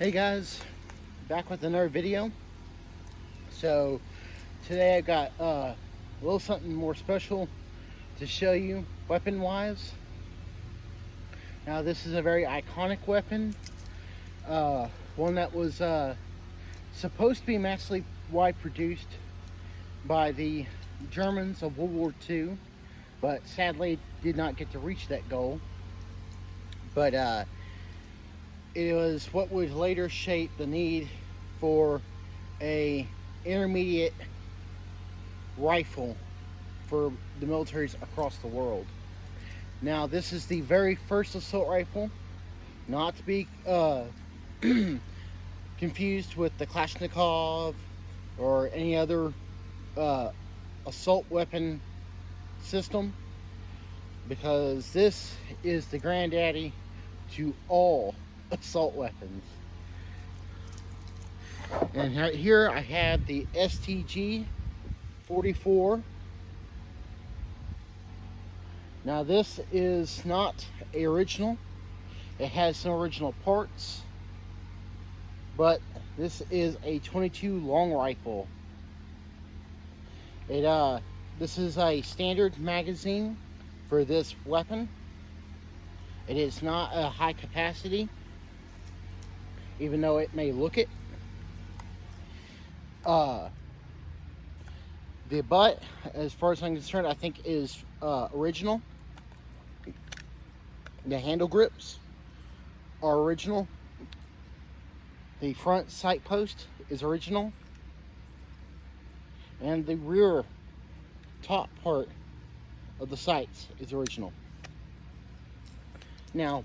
Hey guys, back with another video. So today I got a little something more special to show you weapon wise. Now this is a very iconic weapon, one that was supposed to be massively wide produced by the Germans of World War II, but sadly did not get to reach that goal. But it was what would later shape the need for a intermediate rifle for the militaries across the world. Now this is the very first assault rifle, not to be confused with the Kalashnikov or any other assault weapon system, because this is the granddaddy to all assault weapons. And here I have the STG44. Now this is not original. It has some original parts, but this is a 22 long rifle. This is a standard magazine for this weapon. It is not a high capacity, even though it may look it. The butt, as far as I'm concerned, I think is original. The handle grips are original. The front sight post is original. And the rear top part of the sights is original. Now,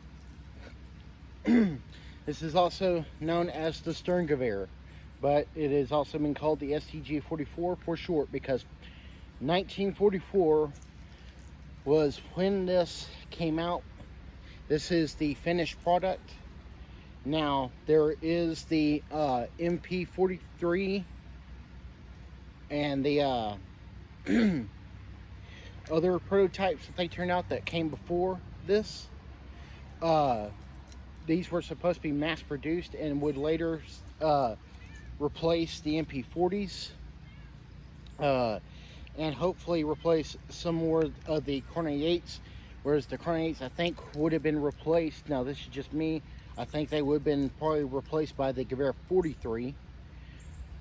this is also known as the Sturmgewehr, but it has also been called the STG44 for short, because 1944 was when this came out. This is the finished product. Now, there is the MP43 and the other prototypes that they turned out that came before this. These were supposed to be mass produced and would later replace the MP40s, and hopefully replace some more of the Kar98s, whereas the Kar98s I think would have been replaced. Now this is just me, I think they would have been probably replaced by the Gewehr 43,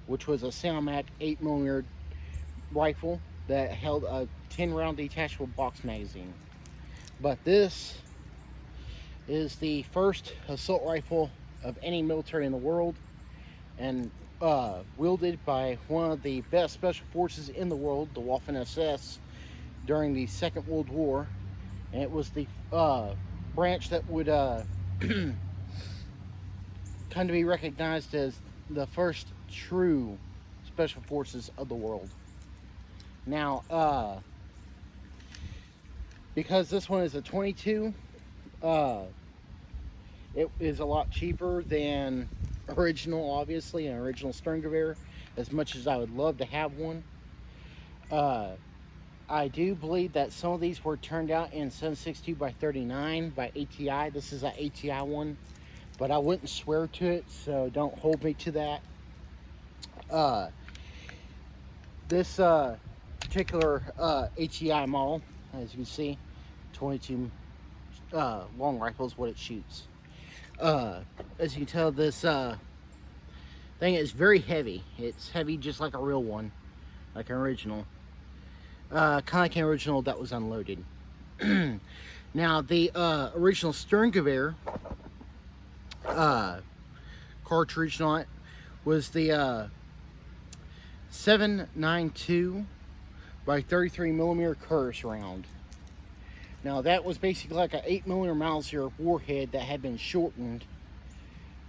which was a Soundmac 8mm rifle that held a 10-round detachable box magazine. But this is the first assault rifle of any military in the world, and wielded by one of the best special forces in the world, the Waffen-SS, during the Second World War. And it was the branch that would come to be recognized as the first true special forces of the world. Now, because this one is a 22, it is a lot cheaper than original, obviously, an original Sturmgewehr, as much as I would love to have one. I do believe that some of these were turned out in 7.62x39 by ATI. This is an ATI one, but I wouldn't swear to it, so don't hold me to that. This particular ATI model, as you can see, 22 long rifle is what it shoots. As you can tell, this thing is very heavy. It's heavy just like a real one, like an original. Kind of like an original that was unloaded. Now, the original Sturmgewehr cartridge on it was the 7.92 by 33mm Kurz round. Now, that was basically like an 8mm Mauser warhead that had been shortened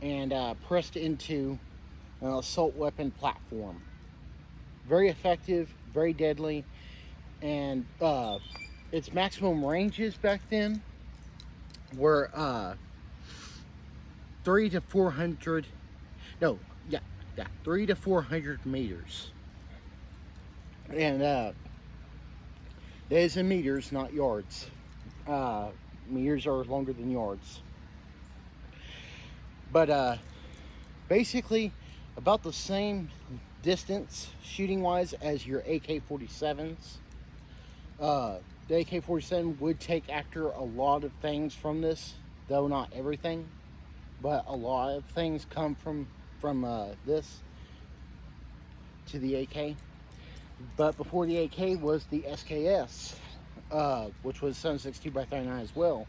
and pressed into an assault weapon platform. Very effective, very deadly, and its maximum ranges back then were 3 to 400 meters. And that is in meters, not yards. Meters are longer than yards. But basically about the same distance shooting wise as your AK-47s. The AK-47 would take after a lot of things from this, though not everything, but a lot of things come from this to the AK. But before the AK was the SKS, which was 7.62x39 as well,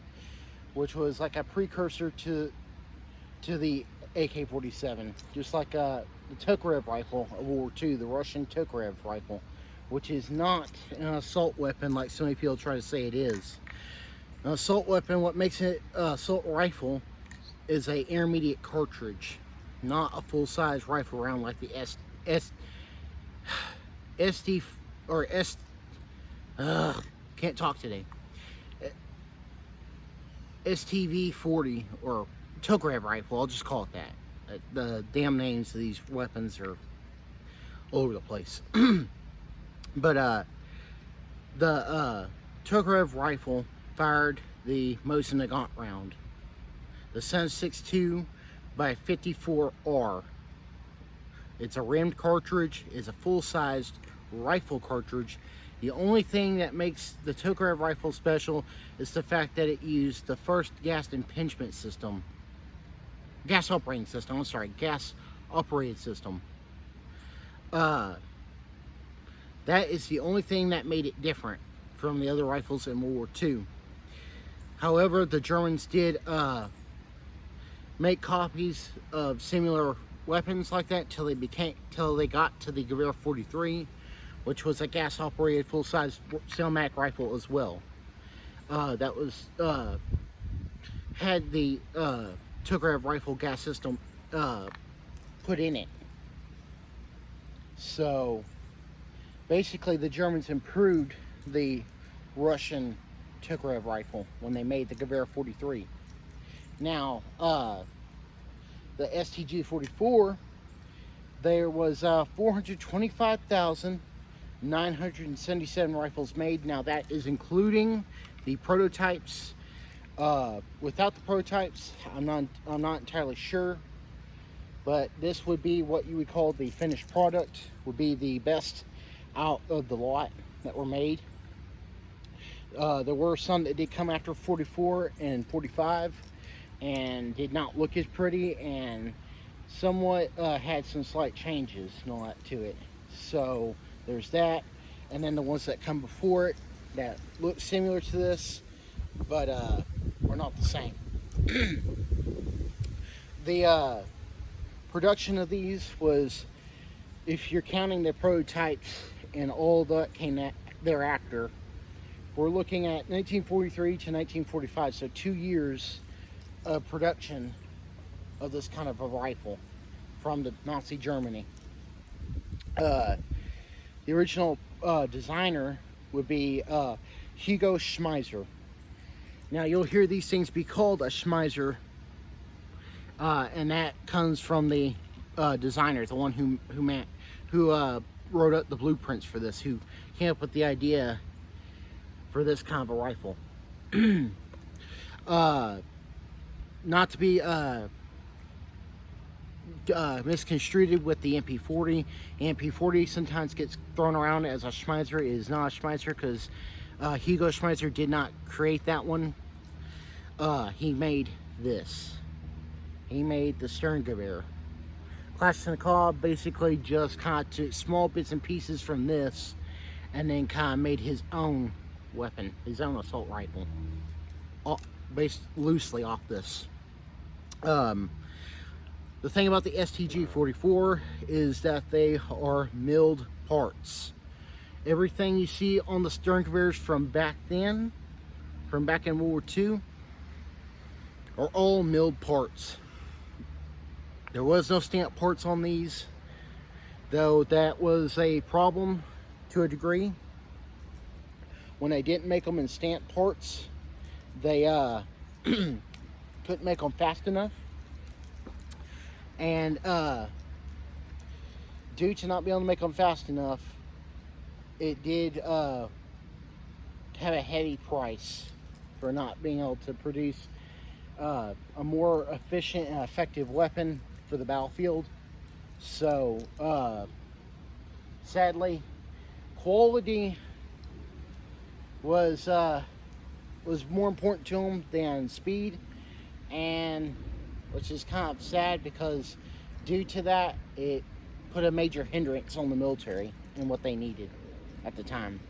which was like a precursor to the AK-47, just like the Tokarev rifle of World War II, the Russian Tokarev rifle, which is not an assault weapon like so many people try to say it is. An assault weapon, what makes it an assault rifle is a intermediate cartridge, not a full-size rifle round like the can't talk today. STG44 or Tokarev rifle, I'll just call it that. The damn names of these weapons are all over the place. But the Tokarev rifle fired the Mosin Nagant round, the 7.62 by 54R. It's a rimmed cartridge. It's a full-sized rifle cartridge. The only thing that makes the Tokarev rifle special is the fact that it used the first gas impingement system. Gas operating system, I'm sorry, gas operated system. That is the only thing that made it different from the other rifles in World War II. However, the Germans did make copies of similar weapons like that till they got to the Gewehr 43, which was a gas-operated full-size semi-automatic rifle as well. That was had the Tokarev rifle gas system put in it. So basically, the Germans improved the Russian Tokarev rifle when they made the Gewehr 43. Now, the STG44, there was 425,977 rifles made. Now that is including the prototypes. Without the prototypes, I'm not entirely sure, but this would be what you would call the finished product. Would be the best out of the lot that were made. There were some that did come after 44 and 45 and did not look as pretty, and somewhat had some slight changes and all that to it. So there's that, and then the ones that come before it that look similar to this, but are not the same. The production of these was, if you're counting the prototypes and all that came thereafter, we're looking at 1943 to 1945, so 2 years of production of this kind of a rifle from the Nazi Germany. The original designer would be Hugo Schmeisser. Now you'll hear these things be called a schmeisser, and that comes from the designer, the one who wrote up the blueprints for this, who came up with the idea for this kind of a rifle. Not to be misconstrued with the MP40. MP40 sometimes gets thrown around as a schmeisser. It is not a schmeisser because Hugo Schmeisser did not create that one. He made this. He made the Sterngewehr. Kalashnikov basically just kind of took small bits and pieces from this and then kind of made his own weapon, his own assault rifle, based loosely off this. The thing about the STG44 is that they are milled parts. Everything you see on the Sterngewehrs from back then, from back in World War II, are all milled parts. There was no stamp parts on these, though that was a problem to a degree. When they didn't make them in stamp parts, they couldn't make them fast enough. And due to not being able to make them fast enough, it did have a heavy price for not being able to produce a more efficient and effective weapon for the battlefield. So sadly, quality was more important to them than speed, and which is kind of sad, because due to that, it put a major hindrance on the military and what they needed at the time.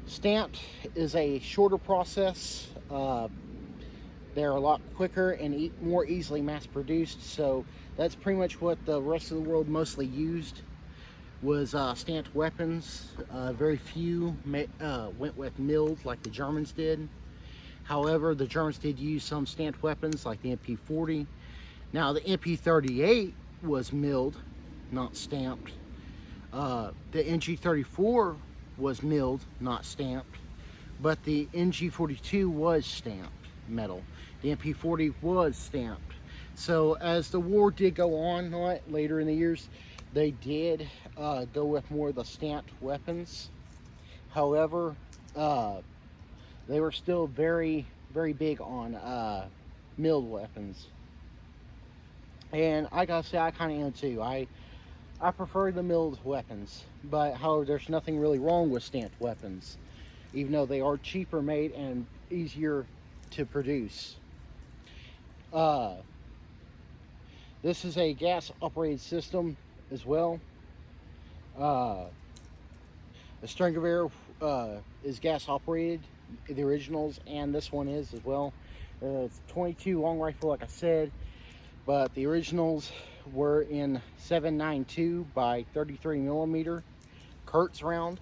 Stamped is a shorter process. They're a lot quicker and more easily mass produced, so that's pretty much what the rest of the world mostly used, was stamped weapons. Very few went with milled like the Germans did. However, the Germans did use some stamped weapons like the MP40. Now the MP38 was milled, not stamped. The NG34 was milled, not stamped, but the NG42 was stamped metal. The MP40 was stamped. So as the war did go on later in the years, they did go with more of the stamped weapons. However, they were still very, very big on milled weapons. And I gotta say, I kind of am too. I prefer the milled weapons, but however, there's nothing really wrong with stamped weapons, even though they are cheaper made and easier to produce. This is a gas operated system as well. The Stringavere is gas operated, the originals, and this one is as well. It's 22 long rifle, like I said, but the originals were in 7.92 by 33 millimeter Kurz round.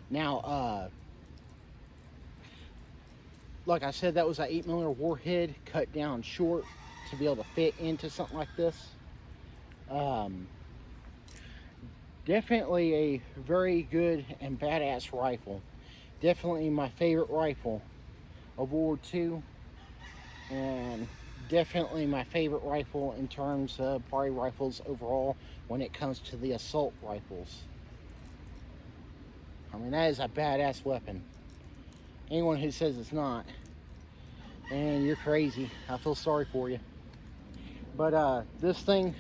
Now, like I said, that was an 8mm warhead cut down short to be able to fit into something like this. Definitely a very good and badass rifle. Definitely my favorite rifle of World War II, and definitely my favorite rifle in terms of probably rifles overall when it comes to the assault rifles. I mean, that is a badass weapon. Anyone who says it's not, and you're crazy. I feel sorry for you. But this thing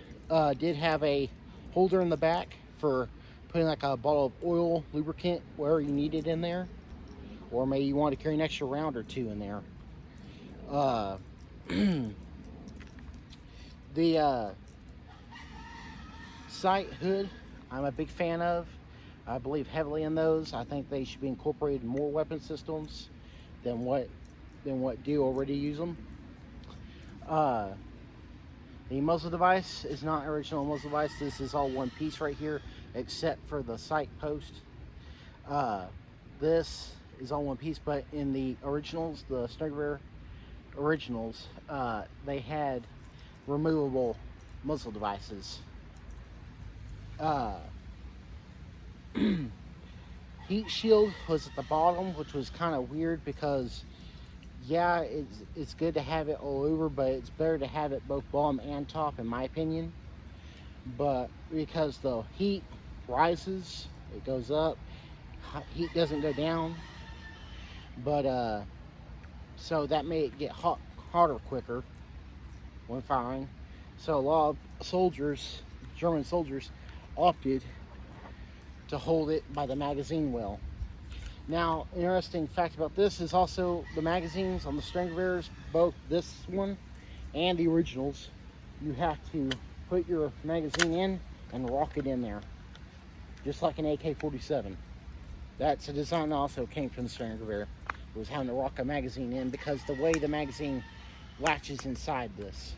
did have a holder in the back for putting like a bottle of oil, lubricant, wherever you need it in there, or maybe you want to carry an extra round or two in there. The sight hood, I'm a big fan of. I believe heavily in those. I think they should be incorporated in more weapon systems than what do already use them. The muzzle device is not an original muzzle device. This is all one piece right here, except for the sight post. This is all one piece, but in the originals, the Stringavere originals, they had removable muzzle devices. Heat shield was at the bottom, which was kind of weird because, yeah, it's good to have it all over, but it's better to have it both bottom and top, in my opinion. But because the heat rises, it goes up, heat doesn't go down. But so that made it get hotter quicker when firing. So a lot of soldiers, German soldiers, opted to hold it by the magazine well. Now, interesting fact about this is also the magazines on the Stringaveres, both this one and the originals, you have to put your magazine in and rock it in there, just like an AK-47. That's a design that also came from the Stringavere. It was having to rock a magazine in because the way the magazine latches inside this.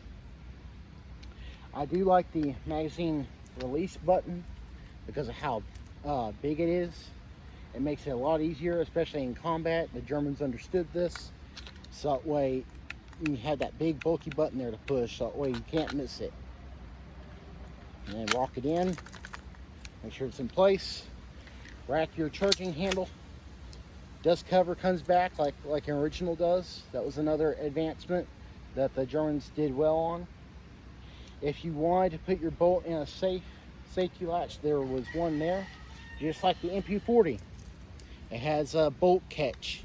I do like the magazine release button because of how big it is. It makes it a lot easier, especially in combat. The Germans understood this, so that way you have that big bulky button there to push, so that way you can't miss it. And then rock it in, make sure it's in place. Wrap your charging handle. Dust cover comes back like an original does. That was another advancement that the Germans did well on. If you wanted to put your bolt in a safety latch, there was one there, just like the MP40. It has a bolt catch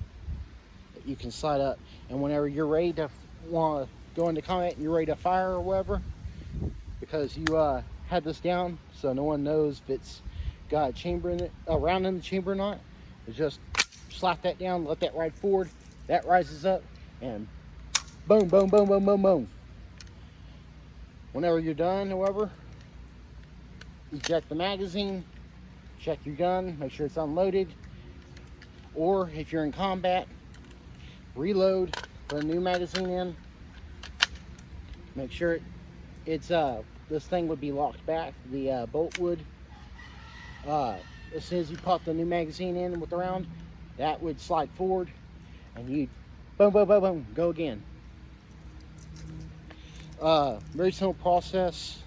that you can slide up, and whenever you're ready to want to go into combat and you're ready to fire or whatever, because you had this down, so no one knows if it's got a chamber in it, a round in the chamber or not. It's just slap that down, let that ride forward, that rises up, and boom, boom, boom, boom, boom, boom. Whenever you're done, however, eject the magazine, check your gun, make sure it's unloaded, or if you're in combat, reload, put a new magazine in, make sure it's this thing would be locked back, the bolt would. As soon as you pop the new magazine in with the round, that would slide forward, and you boom, boom, boom, boom, go again. Very simple process.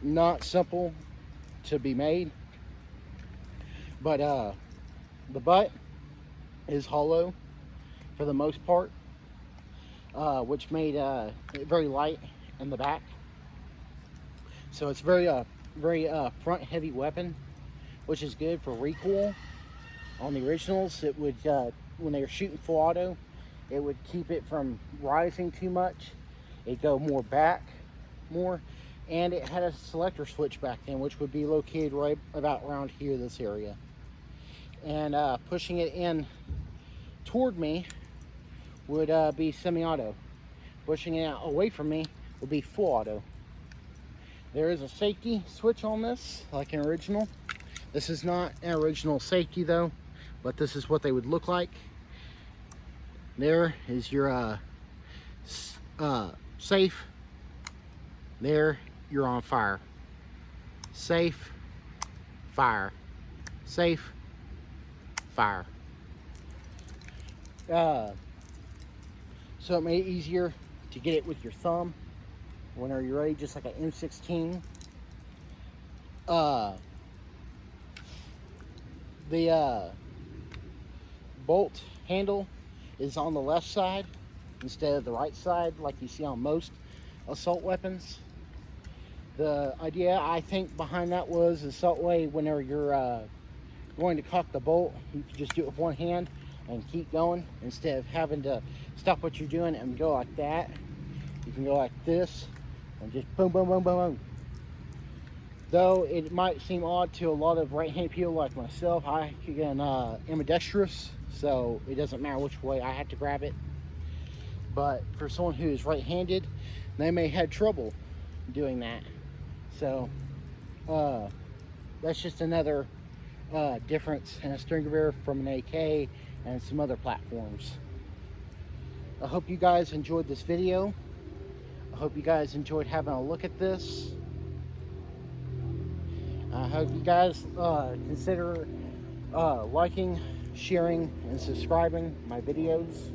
Not simple to be made, but the butt is hollow for the most part, which made it very light in the back. So it's very front heavy weapon, which is good for recoil. On the originals, it would when they were shooting full auto, it would keep it from rising too much. It'd go more back more, and it had a selector switch back then, which would be located right about around here, this area. And pushing it in toward me would be semi-auto. Pushing it out away from me would be full auto. There is a safety switch on this, like an original. This is not an original safety though, but this is what they would look like. There is your safe. There, you're on fire. Safe, fire. Safe, fire. So it made it easier to get it with your thumb whenever you're ready, just like an M16. The bolt handle is on the left side instead of the right side, like you see on most assault weapons. The idea, I think, behind that was assault way, whenever you're going to cock the bolt, you can just do it with one hand and keep going instead of having to stop what you're doing and go like that. You can go like this and just boom, boom, boom, boom, boom. Though it might seem odd to a lot of right-handed people like myself, I am ambidextrous, so it doesn't matter which way I have to grab it. But for someone who is right-handed, they may have trouble doing that. So that's just another difference in a string bearer from an AK and some other platforms. I hope you guys enjoyed this video. I hope you guys enjoyed having a look at this. I hope you guys consider liking, sharing, and subscribing my videos.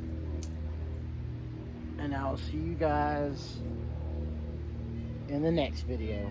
And I'll see you guys in the next video.